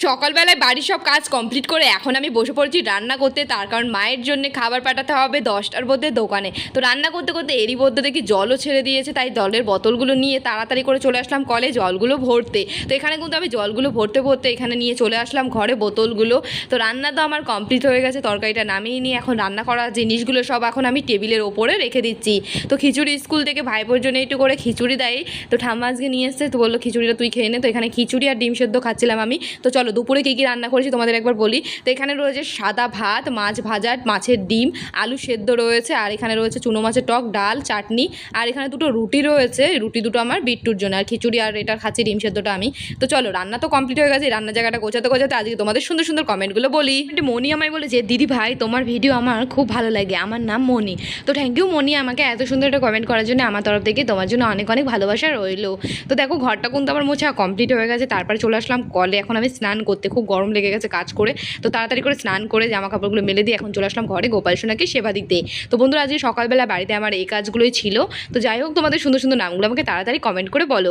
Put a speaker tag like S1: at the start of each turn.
S1: সকালবেলায় বাড়ির সব কাজ কমপ্লিট করে এখন আমি বসে পড়েছি রান্না করতে, তার কারণ মায়ের জন্য খাবার পাঠাতে হবে 10টার মধ্যে দোকানে। তো রান্না করতে করতে এরই মধ্যে দেখি জলও ছেড়ে দিয়েছে, তাই জলের বোতলগুলো নিয়ে তাড়াতাড়ি করে চলে আসলাম কলে জলগুলো ভরতে। তো এখানে কিন্তু আমি জলগুলো ভরতে ভরতে এখানে নিয়ে চলে আসলাম ঘরে বোতলগুলো। তো রান্না তো আমার কমপ্লিট হয়ে গেছে, তরকারিটা নামিয়ে নিয়ে এখন রান্না করা জিনিসগুলো সব এখন আমি টেবিলের ওপরে রেখে দিচ্ছি। তো খিচুড়ি স্কুল থেকে ভাইপোর জন্য একটু করে খিচুড়ি দেয়, তো ঠাম্মা আজকে নিয়ে এসছে, তো বললো খিচুড়িটা তুই খেয়ে নে। তো এখানে খিচুড়ি আর ডিম সেদ্ধ খাচ্ছিলাম আমি। তো চলো দুপুরে কী কী রান্না করেছি তোমাদের একবার বলি। তো এখানে রয়েছে সাদা ভাত, মাছ ভাজা, মাছের ডিম, আলু সেদ্ধ রয়েছে, আর এখানে রয়েছে চুনো মাছের টক, ডাল, চাটনি, আর এখানে দুটো রুটি রয়েছে। রুটি দুটো আমার বিট্টুর জন্য, আর খিচুড়ি আর এটা খাচ্ছি ডিম সেদ্ধটা আমি। তো চলো রান্না তো কমপ্লিট হয়ে গেছে, রান্নার জায়গাটা গোছাতে গোছাতে আজকে তোমাদের সুন্দর সুন্দর কমেন্টগুলো বলি। মনি আমায় বলে যে দিদি ভাই তোমার ভিডিও আমার খুব ভালো লাগে, আমার নাম মনি। তো থ্যাংক ইউ মনি আমাকে এত সুন্দর একটা কমেন্ট করার জন্য, আমার তরফ থেকে তোমার জন্য অনেক অনেক ভালোবাসা রইলো। তো দেখো ঘরটা কিন্তু আমার মোছা কমপ্লিট হয়ে গেছে, তারপরে চলে আসলাম কলে। এখন আমি স্নান করতে, খুব গরম লেগে গেছে কাজ করে। তো তাড়াতাড়ি করে স্নান করে জামা কাপড়গুলো মেলে দিয়ে এখন চলে আসলাম ঘরে গোপাল সোনাকে সেবা দিতে। তো বন্ধুরা আজকে সকালবেলা বাড়িতে আমার এই কাজগুলোই ছিল। তো যাই হোক তোমাদের সুন্দর সুন্দর নামগুলো আমাকে তাড়াতাড়ি কমেন্ট করে বলো।